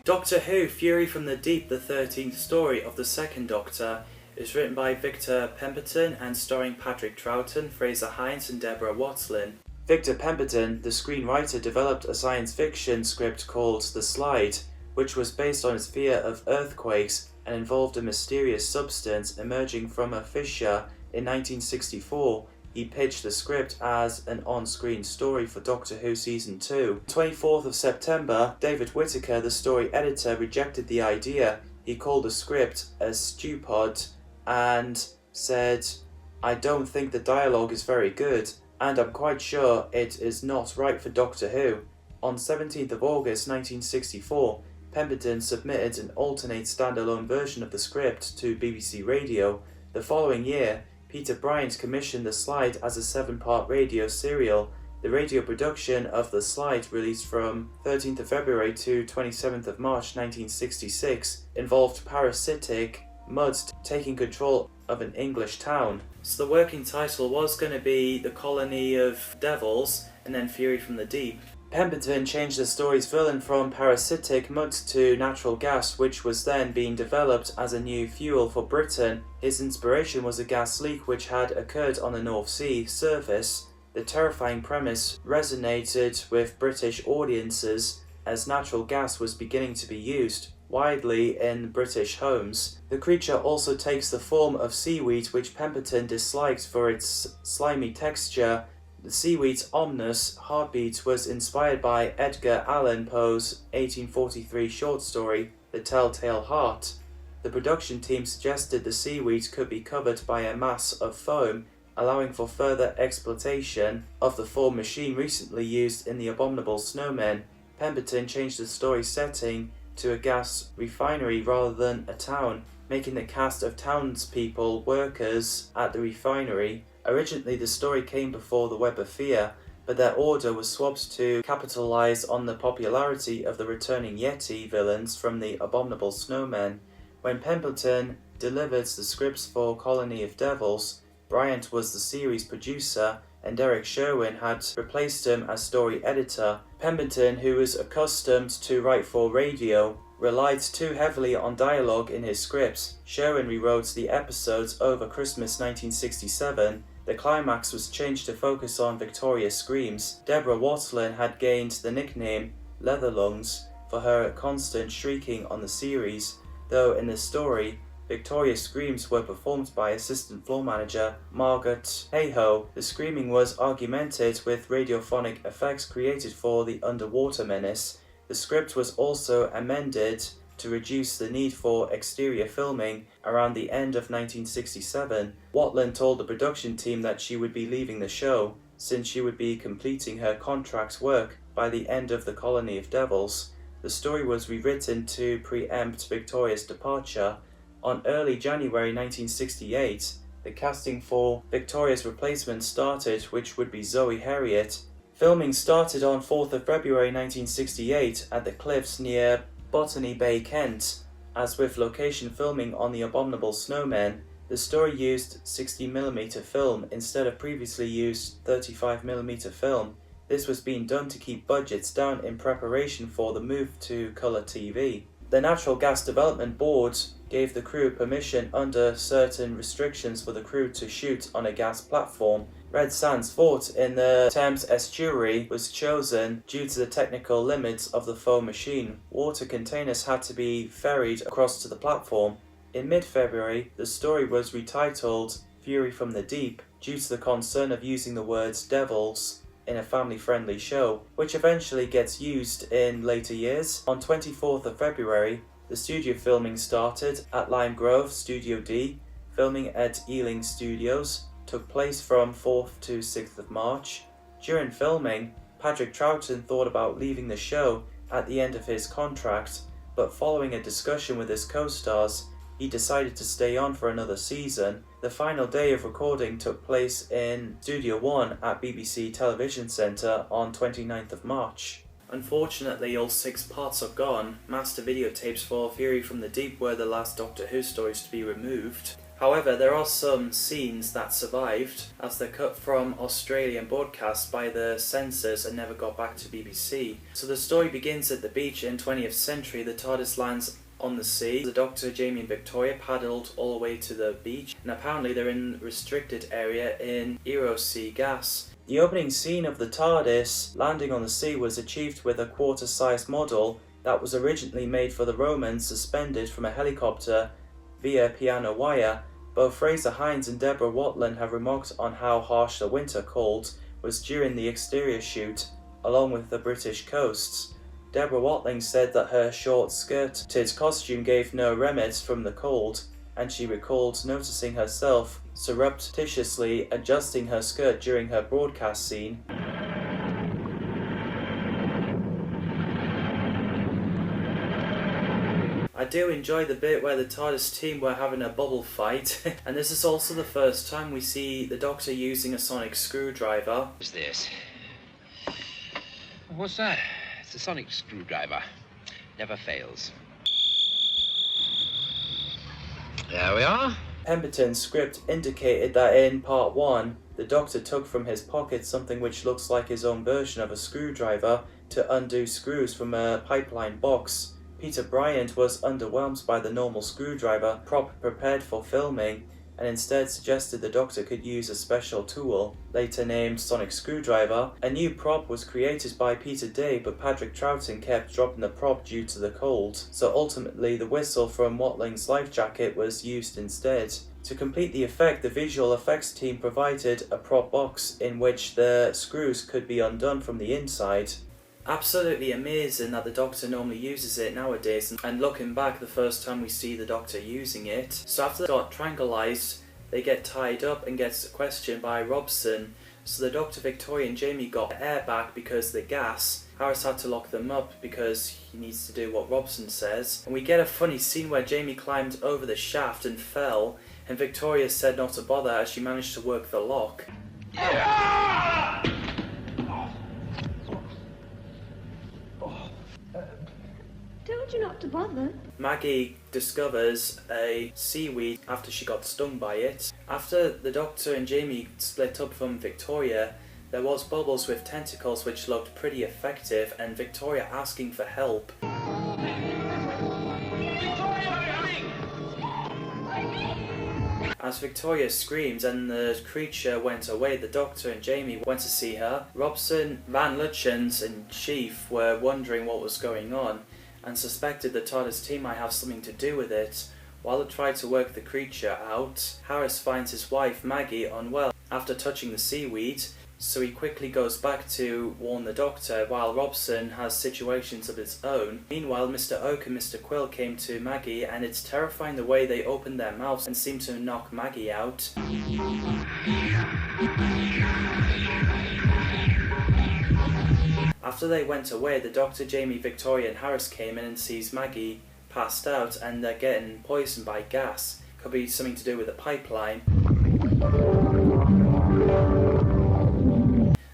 Doctor Who Fury from the Deep, the 13th story of the Second Doctor, is written by Victor Pemberton and starring Patrick Troughton, Fraser Hines and Deborah Watson. Victor Pemberton, the screenwriter, developed a science fiction script called The Slide, which was based on his fear of earthquakes and involved a mysterious substance emerging from a fissure. In 1964, he pitched the script as an on-screen story for Doctor Who Season 2. 24th of September, David Whittaker, the story editor, rejected the idea. He called the script a stewpod and said, "I don't think the dialogue is very good, and I'm quite sure it is not right for Doctor Who." On 17th of August 1964, Pemberton submitted an alternate standalone version of the script to BBC Radio. The following year, Peter Bryant commissioned The Slide as a 7-part radio serial. The radio production of The Slide, released from 13th of February to 27th of March 1966, involved parasitic mud taking control of an English town. So the working title was going to be The Colony of Devils and then Fury from the Deep. Pemberton changed the story's villain from parasitic mud to natural gas, which was then being developed as a new fuel for Britain. His inspiration was a gas leak which had occurred on the North Sea surface. The terrifying premise resonated with British audiences as natural gas was beginning to be used widely in British homes. The creature also takes the form of seaweed, which Pemberton disliked for its slimy texture. The seaweed's ominous heartbeat was inspired by Edgar Allan Poe's 1843 short story, The Telltale Heart. The production team suggested the seaweed could be covered by a mass of foam, allowing for further exploitation of the form machine recently used in The Abominable Snowmen. Pemberton changed the story setting to a gas refinery rather than a town, making the cast of townspeople workers at the refinery. Originally, the story came before The Web of Fear, but their order was swapped to capitalize on the popularity of the returning Yeti villains from The Abominable Snowmen. When Pemberton delivered the scripts for Colony of Devils, Bryant was the series producer and Derek Sherwin had replaced him as story editor. Pemberton, who was accustomed to write for radio, relied too heavily on dialogue in his scripts. Sherwin rewrote the episodes over Christmas 1967. The climax was changed to focus on Victoria's screams. Deborah Watson had gained the nickname Leather Lungs for her constant shrieking on the series, though in the story, Victoria's screams were performed by assistant floor manager Margaret Hayhoe. The screaming was augmented with radiophonic effects created for the underwater menace. The script was also amended to reduce the need for exterior filming. Around the end of 1967, Watson told the production team that she would be leaving the show, since she would be completing her contract work by the end of The Colony of Devils. The story was rewritten to preempt Victoria's departure. On early January 1968, the casting for Victoria's replacement started, which would be Zoe Heriot. Filming started on 4th of February 1968 at the cliffs near Botany Bay, Kent. As with location filming on The Abominable Snowmen, the story used 60mm film instead of previously used 35mm film. This was being done to keep budgets down in preparation for the move to colour TV. The Natural Gas Development Board gave the crew permission under certain restrictions for the crew to shoot on a gas platform. Red Sands Fort in the Thames estuary was chosen due to the technical limits of the foam machine. Water containers had to be ferried across to the platform. In mid-February, the story was retitled Fury from the Deep due to the concern of using the words devils in a family-friendly show, which eventually gets used in later years. On 24th of February, the studio filming started at Lime Grove Studio D. Filming at Ealing Studios took place from 4th to 6th of March. During filming, Patrick Troughton thought about leaving the show at the end of his contract, but following a discussion with his co-stars, he decided to stay on for another season. The final day of recording took place in Studio 1 at BBC Television Centre on 29th of March. Unfortunately, all 6 parts are gone. Master videotapes for Fury from the Deep were the last Doctor Who stories to be removed. However, there are some scenes that survived, as they're cut from Australian broadcast by the censors and never got back to BBC. So the story begins at the beach in 20th century. The TARDIS lands on the sea. The Doctor, Jamie and Victoria paddled all the way to the beach, and apparently they're in restricted area in Eros-C gas. The opening scene of the TARDIS landing on the sea was achieved with a quarter-sized model that was originally made for the Romans, suspended from a helicopter via piano wire. Both Fraser Hines and Deborah Watling have remarked on how harsh the winter cold was during the exterior shoot, along with the British coasts. Deborah Watling said that her short-skirted costume gave no remedies from the cold, and she recalled noticing herself surreptitiously adjusting her skirt during her broadcast scene. I do enjoy the bit where the TARDIS team were having a bubble fight, and this is also the first time we see the Doctor using a sonic screwdriver. What's this? What's that? It's a sonic screwdriver. Never fails. There we are. Pemberton's script indicated that in part 1, the Doctor took from his pocket something which looks like his own version of a screwdriver to undo screws from a pipeline box. Peter Bryant was underwhelmed by the normal screwdriver prop prepared for filming, and instead suggested the Doctor could use a special tool, later named Sonic Screwdriver. A new prop was created by Peter Day, but Patrick Troughton kept dropping the prop due to the cold, so ultimately the whistle from Watling's life jacket was used instead. To complete the effect, the visual effects team provided a prop box in which the screws could be undone from the inside. Absolutely amazing that the Doctor normally uses it nowadays, and looking back, the first time we see the Doctor using it. So after they got tranquilized, they get tied up and gets questioned by Robson. So the Doctor, Victoria and Jamie got air back because of the gas. Harris had to lock them up because he needs to do what Robson says. And we get a funny scene where Jamie climbed over the shaft and fell, and Victoria said not to bother as she managed to work the lock. Told you not to bother. Maggie discovers a seaweed after she got stung by it. After the Doctor and Jamie split up from Victoria, there was bubbles with tentacles which looked pretty effective, and Victoria asking for help. As Victoria screamed and the creature went away, the Doctor and Jamie went to see her. Robson, Van Lutyens and Chief were wondering what was going on, and suspected the TARDIS team might have something to do with it. While they tried to work the creature out, Harris finds his wife Maggie unwell after touching the seaweed, so he quickly goes back to warn the Doctor while Robson has situations of his own. Meanwhile, Mr. Oak and Mr. Quill came to Maggie, and it's terrifying the way they open their mouths and seem to knock Maggie out. After they went away, the Doctor, Jamie, Victoria and Harris came in and sees Maggie passed out and they're getting poisoned by gas. Could be something to do with the pipeline.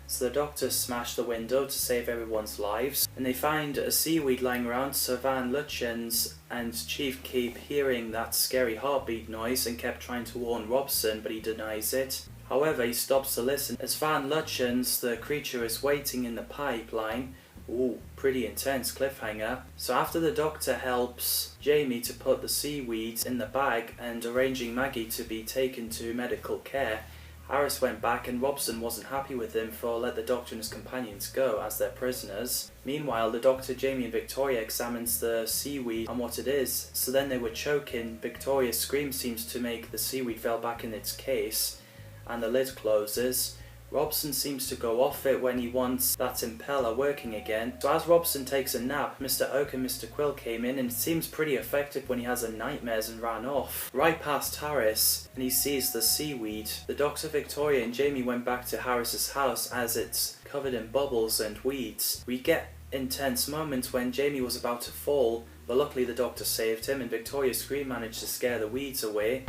So the Doctor smashed the window to save everyone's lives, and they find a seaweed lying around, so Van Lutyens and Chief keep hearing that scary heartbeat noise and kept trying to warn Robson, but he denies it. However, he stops to listen as Van Lutyens, the creature, is waiting in the pipeline. Ooh, pretty intense cliffhanger. So after the Doctor helps Jamie to put the seaweed in the bag and arranging Maggie to be taken to medical care, Harris went back and Robson wasn't happy with him for let the Doctor and his companions go as their prisoners. Meanwhile, the Doctor, Jamie and Victoria examines the seaweed and what it is. So then they were choking. Victoria's scream seems to make the seaweed fall back in its case and the lid closes. Robson seems to go off it when he wants that impeller working again. So as Robson takes a nap, Mr. Oak and Mr. Quill came in, and it seems pretty effective when he has nightmares and ran off. Right past Harris, and he sees the seaweed. The Doctor, Victoria and Jamie went back to Harris's house as it's covered in bubbles and weeds. We get intense moments when Jamie was about to fall, but luckily the Doctor saved him and Victoria's scream managed to scare the weeds away.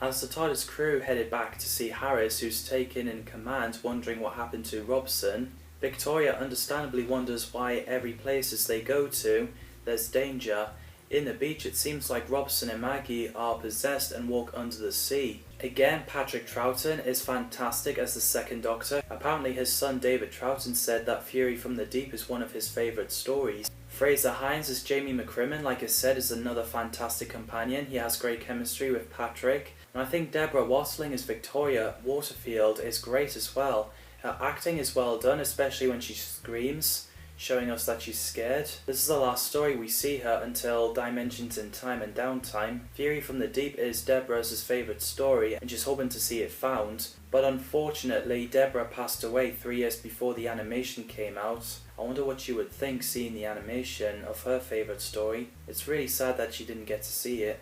As the TARDIS crew headed back to see Harris, who's taken in command, wondering what happened to Robson, Victoria understandably wonders why every place as they go to, there's danger. In the beach, it seems like Robson and Maggie are possessed and walk under the sea. Again, Patrick Troughton is fantastic as the second Doctor. Apparently his son David Troughton said that Fury from the Deep is one of his favourite stories. Fraser Hines as Jamie McCrimmon, like I said, is another fantastic companion. He has great chemistry with Patrick. And I think Deborah Watling as Victoria Waterfield is great as well. Her acting is well done, especially when she screams, showing us that she's scared. This is the last story we see her until Dimensions in Time and Downtime. Fury from the Deep is Deborah's favourite story and she's hoping to see it found. But unfortunately, Deborah passed away 3 years before the animation came out. I wonder what you would think seeing the animation of her favourite story. It's really sad that she didn't get to see it.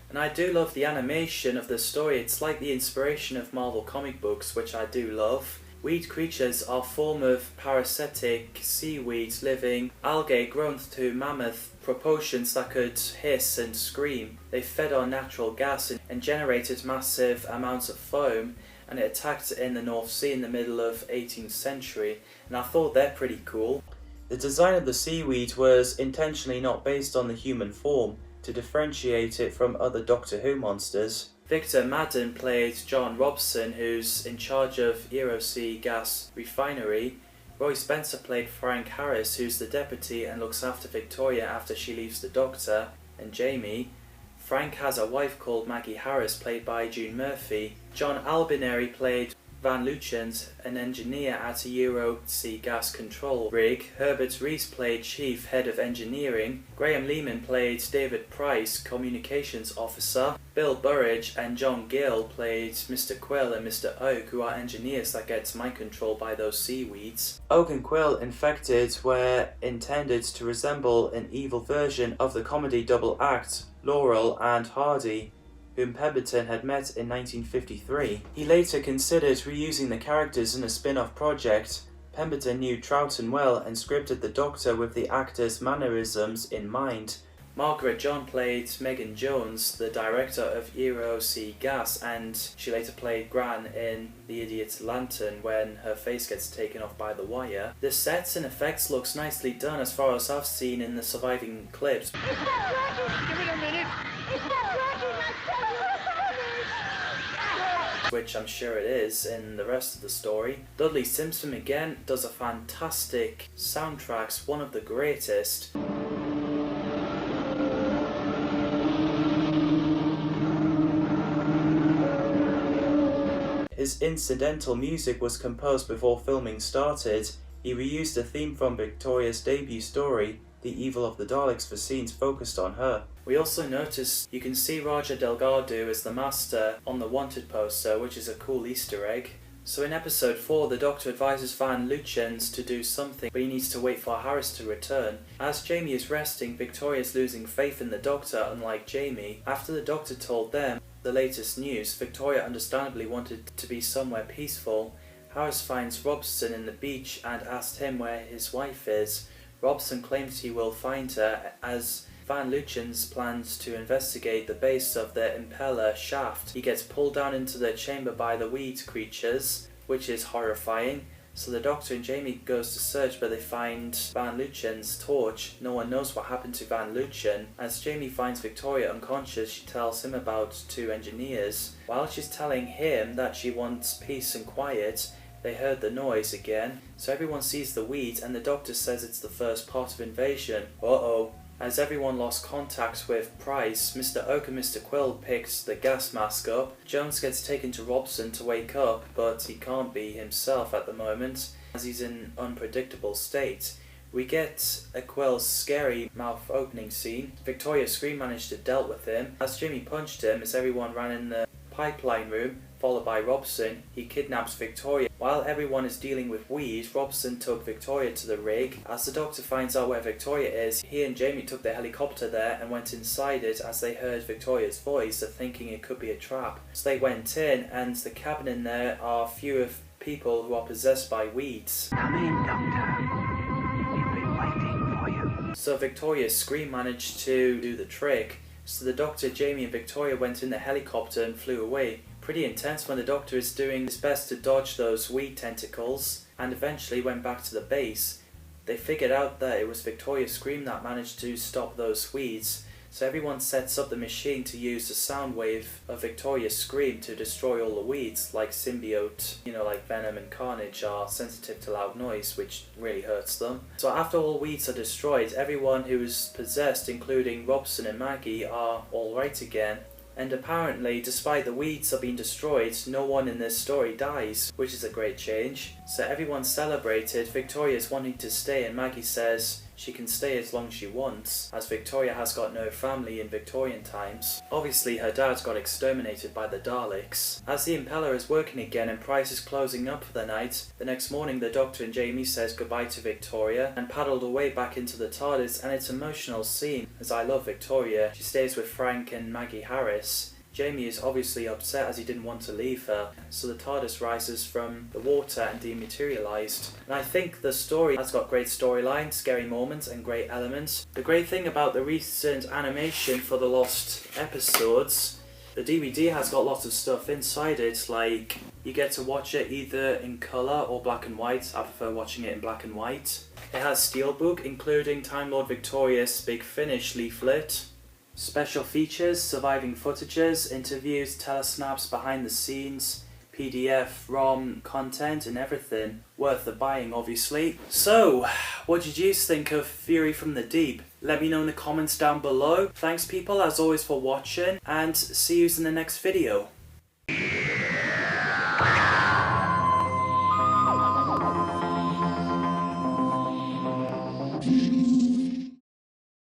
And I do love the animation of the story. It's like the inspiration of Marvel comic books, which I do love. Weed creatures are a form of parasitic seaweed living algae grown to mammoth proportions that could hiss and scream. They fed on natural gas and generated massive amounts of foam, and it attacked in the North Sea in the middle of 18th century, and I thought they're pretty cool. The design of the seaweed was intentionally not based on the human form, to differentiate it from other Doctor Who monsters. Victor Madden played John Robson, who's in charge of Euro-Sea gas refinery. Roy Spencer played Frank Harris, who's the deputy and looks after Victoria after she leaves the Doctor and Jamie. Frank has a wife called Maggie Harris, played by June Murphy. John Albineri played Van Luchens, an engineer at a Euro-Sea gas control rig. Herbert Rees played Chief Head of Engineering. Graham Lehman played David Price, Communications Officer. Bill Burridge and John Gill played Mr. Quill and Mr. Oak, who are engineers that get mind controlled by those seaweeds. Oak and Quill, infected, were intended to resemble an evil version of the comedy double act Laurel and Hardy, whom Pemberton had met in 1953. He later considered reusing the characters in a spin-off project. Pemberton knew Troughton well and scripted the Doctor with the actors' mannerisms in mind. Margaret John played Megan Jones, the director of Euro-Sea Gas, and she later played Gran in The Idiot's Lantern when her face gets taken off by the wire. The sets and effects looks nicely done as far as I've seen in the surviving clips. Give it a minute! Which I'm sure it is in the rest of the story. Dudley Simpson again does a fantastic soundtrack, one of the greatest. His incidental music was composed before filming started. He reused a theme from Victoria's debut story, The Evil of the Daleks, for scenes focused on her. We also notice you can see Roger Delgado as the Master on the wanted poster, which is a cool Easter egg. So in episode 4, the Doctor advises Van Luchens to do something, but he needs to wait for Harris to return. As Jamie is resting, Victoria is losing faith in the Doctor, unlike Jamie. After the Doctor told them the latest news, Victoria understandably wanted to be somewhere peaceful. Harris finds Robson in the beach and asked him where his wife is. Robson claims he will find her as Van Luchens plans to investigate the base of the impeller shaft. He gets pulled down into the chamber by the weed creatures, which is horrifying. So the Doctor and Jamie goes to search, but they find Van Luchens' torch. No one knows what happened to Van Luchen. As Jamie finds Victoria unconscious, she tells him about 2 engineers. While she's telling him that she wants peace and quiet, they heard the noise again. So everyone sees the weeds, and the Doctor says it's the first part of invasion. Uh-oh. As everyone lost contact with Price, Mr. Oak and Mr. Quill picked the gas mask up. Jones gets taken to Robson to wake up, but he can't be himself at the moment, as he's in an unpredictable state. We get a Quill's scary mouth opening scene. Victoria's scream managed to deal with him. As Jimmy punched him, as everyone ran in the pipeline room, followed by Robson, he kidnaps Victoria. While everyone is dealing with weed, Robson took Victoria to the rig. As the Doctor finds out where Victoria is, he and Jamie took the helicopter there and went inside it as they heard Victoria's voice, thinking it could be a trap. So they went in, and the cabin in there are few of people who are possessed by weeds. Come in, Doctor. We've been waiting for you. So Victoria's scream managed to do the trick. So the Doctor, Jamie and Victoria went in the helicopter and flew away. Pretty intense when the Doctor is doing his best to dodge those weed tentacles, and eventually went back to the base. They figured out that it was Victoria's scream that managed to stop those weeds, So everyone sets up the machine to use the sound wave of Victoria's scream to destroy all the weeds, like symbiote, like Venom and Carnage are sensitive to loud noise, which really hurts them. So after all weeds are destroyed, everyone who is possessed, including Robson and Maggie, are alright again. And apparently, despite the weeds are being destroyed, no one in this story dies, which is a great change. So everyone celebrated. Victoria's wanting to stay, and Maggie says she can stay as long as she wants, as Victoria has got no family in Victorian times. Obviously, her dad got exterminated by the Daleks. As the impeller is working again and Price is closing up for the night, the next morning the Doctor and Jamie says goodbye to Victoria and paddled away back into the TARDIS, and it's an emotional scene, as I love Victoria. She stays with Frank and Maggie Harris. Jamie is obviously upset as he didn't want to leave her, so the TARDIS rises from the water and dematerialised. And I think the story has got great storyline, scary moments and great elements. The great thing about the recent animation for the Lost episodes, the DVD has got lots of stuff inside it, like you get to watch it either in colour or black and white. I prefer watching it in black and white. It has steelbook, including Time Lord Victorious Big Finish leaflet, special features, surviving footages, interviews, telesnaps, behind the scenes, PDF, ROM, content and everything. Worth the buying, obviously. So, what did you think of Fury from the Deep? Let me know in the comments down below. Thanks people, as always, for watching, and see you in the next video.